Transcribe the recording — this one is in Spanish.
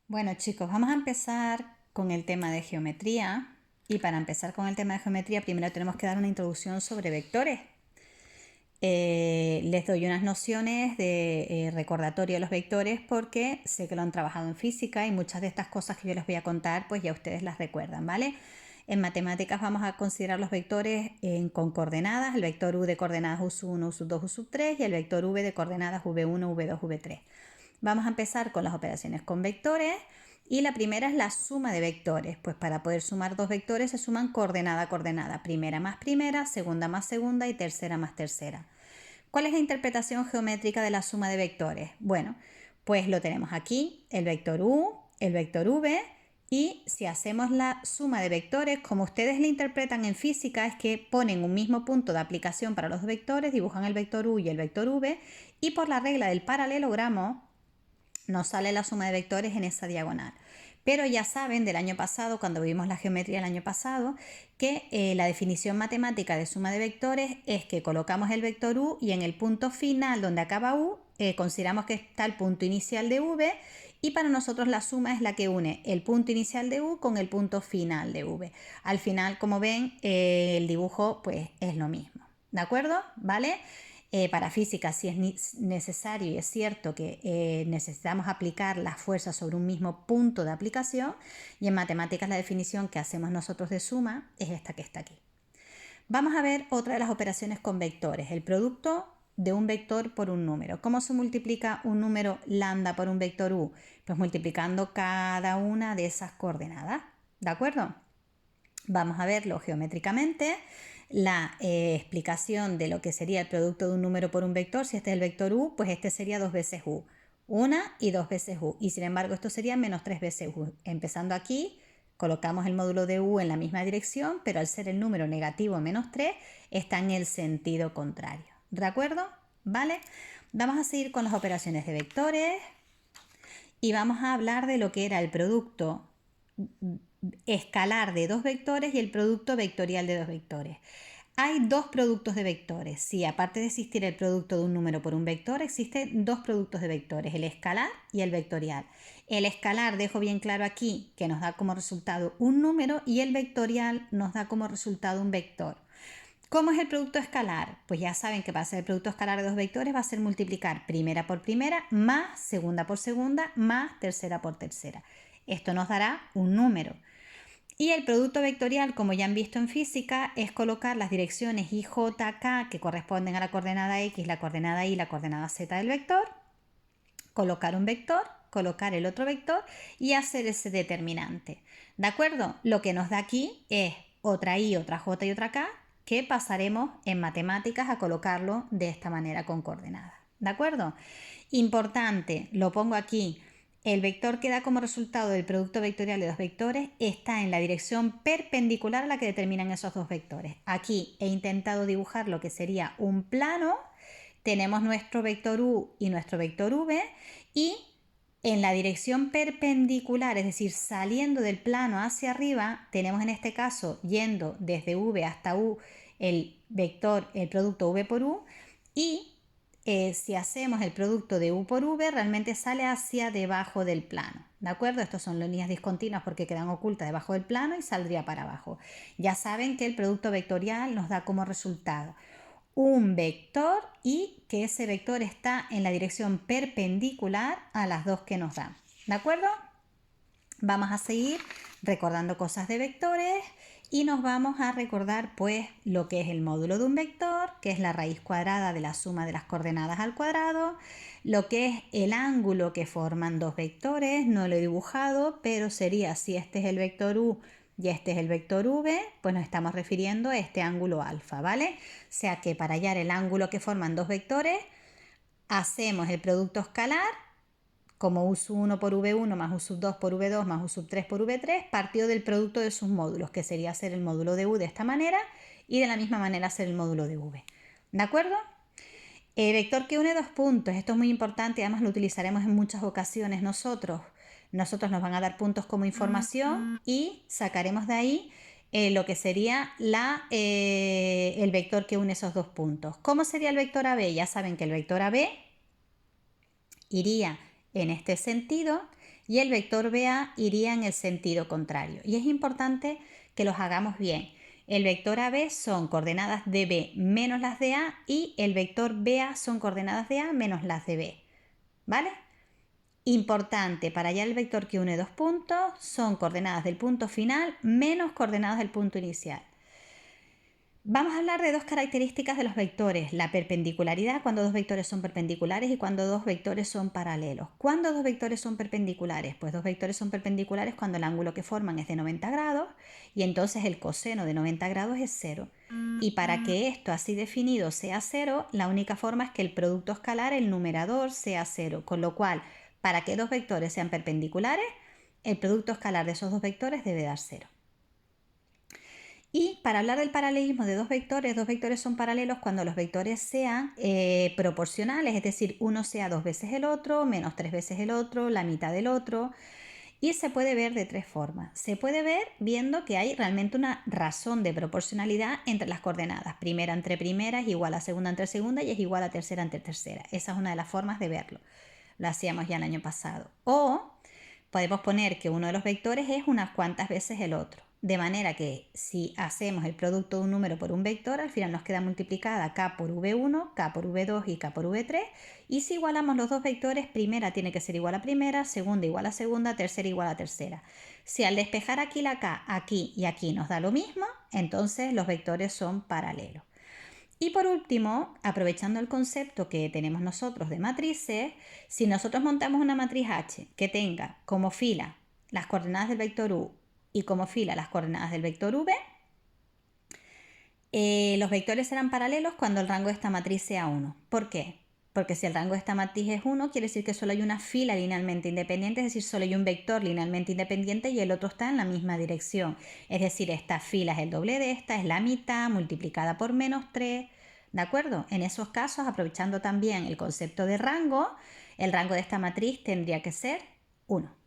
Bueno, chicos, vamos a empezar con el tema de geometría. Y para empezar con el tema de geometría, primero tenemos que dar una introducción sobre vectores. Les doy unas nociones de recordatorio de los vectores porque sé que lo han trabajado en física y muchas de estas cosas que yo les voy a contar, pues ya ustedes las recuerdan, ¿vale? En matemáticas vamos a considerar los vectores con coordenadas, el vector u de coordenadas u1, u2, u3 y el vector v de coordenadas v1, v2, v3. Vamos a empezar con las operaciones con vectores y la primera es la suma de vectores. Pues para poder sumar dos vectores se suman coordenada a coordenada, primera más primera, segunda más segunda y tercera más tercera. ¿Cuál es la interpretación geométrica de la suma de vectores? Bueno, pues lo tenemos aquí, el vector u, el vector v, y si hacemos la suma de vectores, como ustedes la interpretan en física, es que ponen un mismo punto de aplicación para los dos vectores, dibujan el vector u y el vector v, y por la regla del paralelogramo nos sale la suma de vectores en esa diagonal. Pero ya saben del año pasado, cuando vimos la geometría el año pasado, que la definición matemática de suma de vectores es que colocamos el vector u y en el punto final donde acaba u consideramos que está el punto inicial de v y para nosotros la suma es la que une el punto inicial de u con el punto final de v. Al final, como ven, el dibujo pues es lo mismo. ¿De acuerdo? ¿Vale? Para física sí es necesario y es cierto que necesitamos aplicar las fuerzas sobre un mismo punto de aplicación y en matemáticas la definición que hacemos nosotros de suma es esta que está aquí. Vamos a ver otra de las operaciones con vectores, el producto de un vector por un número. ¿Cómo se multiplica un número lambda por un vector u? Pues multiplicando cada una de esas coordenadas, ¿de acuerdo? Vamos a verlo geométricamente. La explicación de lo que sería el producto de un número por un vector, si este es el vector u, pues este sería 2 veces u. Una y 2 veces u. Y sin embargo esto sería menos 3 veces u. Empezando aquí, colocamos el módulo de u en la misma dirección, pero al ser el número negativo menos 3, está en el sentido contrario. ¿De acuerdo? ¿Vale? Vamos a seguir con las operaciones de vectores y vamos a hablar de lo que era el producto escalar de dos vectores y el producto vectorial de dos vectores. Hay dos productos de vectores. Sí, aparte de existir el producto de un número por un vector, existen dos productos de vectores, el escalar y el vectorial. El escalar, dejo bien claro aquí, que nos da como resultado un número y el vectorial nos da como resultado un vector. ¿Cómo es el producto escalar? Pues ya saben que para ser el producto escalar de dos vectores va a ser multiplicar primera por primera más segunda por segunda más tercera por tercera. Esto nos dará un número. Y el producto vectorial, como ya han visto en física, es colocar las direcciones i, j, k que corresponden a la coordenada x, la coordenada y, la coordenada z del vector, colocar un vector, colocar el otro vector y hacer ese determinante. ¿De acuerdo? Lo que nos da aquí es otra i, otra j y otra k que pasaremos en matemáticas a colocarlo de esta manera con coordenadas. ¿De acuerdo? Importante, lo pongo aquí. El vector que da como resultado del producto vectorial de dos vectores está en la dirección perpendicular a la que determinan esos dos vectores. Aquí he intentado dibujar lo que sería un plano. Tenemos nuestro vector u y nuestro vector v y en la dirección perpendicular, es decir, saliendo del plano hacia arriba, tenemos en este caso yendo desde v hasta u el vector, el producto v por u y si hacemos el producto de u por v, realmente sale hacia debajo del plano. ¿De acuerdo? Estos son líneas discontinuas porque quedan ocultas debajo del plano y saldría para abajo. Ya saben que el producto vectorial nos da como resultado un vector y que ese vector está en la dirección perpendicular a las dos que nos dan. ¿De acuerdo? Vamos a seguir recordando cosas de vectores y nos vamos a recordar pues lo que es el módulo de un vector, que es la raíz cuadrada de la suma de las coordenadas al cuadrado, lo que es el ángulo que forman dos vectores, no lo he dibujado, pero sería si este es el vector u y este es el vector v, pues nos estamos refiriendo a este ángulo alfa, ¿vale? O sea que para hallar el ángulo que forman dos vectores, hacemos el producto escalar como u sub 1 por v1 más u sub 2 por v2 más u sub 3 por v3 partido del producto de sus módulos, que sería hacer el módulo de u de esta manera y de la misma manera hacer el módulo de v. ¿De acuerdo? El vector que une dos puntos, esto es muy importante y además lo utilizaremos en muchas ocasiones nosotros. Nosotros nos van a dar puntos como información y sacaremos de ahí lo que sería el vector que une esos dos puntos. ¿Cómo sería el vector AB? Ya saben que el vector AB iría en este sentido y el vector BA iría en el sentido contrario. Y es importante que los hagamos bien. El vector AB son coordenadas de B menos las de A y el vector BA son coordenadas de A menos las de B. ¿Vale? Importante, para hallar el vector que une dos puntos son coordenadas del punto final menos coordenadas del punto inicial. Vamos a hablar de dos características de los vectores, la perpendicularidad cuando dos vectores son perpendiculares y cuando dos vectores son paralelos. ¿Cuándo dos vectores son perpendiculares? Pues dos vectores son perpendiculares cuando el ángulo que forman es de 90 grados y entonces el coseno de 90 grados es 0. Y para que esto así definido sea 0, la única forma es que el producto escalar, el numerador, sea 0, con lo cual, para que dos vectores sean perpendiculares, el producto escalar de esos dos vectores debe dar 0. Y para hablar del paralelismo de dos vectores son paralelos cuando los vectores sean proporcionales, es decir, uno sea 2 veces el otro, menos 3 veces el otro, la mitad del otro. Y se puede ver de tres formas. Se puede ver viendo que hay realmente una razón de proporcionalidad entre las coordenadas. Primera entre primera es igual a segunda entre segunda y es igual a tercera entre tercera. Esa es una de las formas de verlo. Lo hacíamos ya el año pasado. O podemos poner que uno de los vectores es unas cuantas veces el otro. De manera que si hacemos el producto de un número por un vector, al final nos queda multiplicada k por v1, k por v2 y k por v3. Y si igualamos los dos vectores, primera tiene que ser igual a primera, segunda igual a segunda, tercera igual a tercera. Si al despejar aquí la k, aquí y aquí nos da lo mismo, entonces los vectores son paralelos. Y por último, aprovechando el concepto que tenemos nosotros de matrices, si nosotros montamos una matriz H que tenga como fila las coordenadas del vector U y como fila las coordenadas del vector V, los vectores serán paralelos cuando el rango de esta matriz sea 1. ¿Por qué? Porque si el rango de esta matriz es 1, quiere decir que solo hay una fila linealmente independiente, es decir, solo hay un vector linealmente independiente y el otro está en la misma dirección. Es decir, esta fila es el doble de esta, es la mitad multiplicada por menos 3. ¿De acuerdo? En esos casos, aprovechando también el concepto de rango, el rango de esta matriz tendría que ser 1.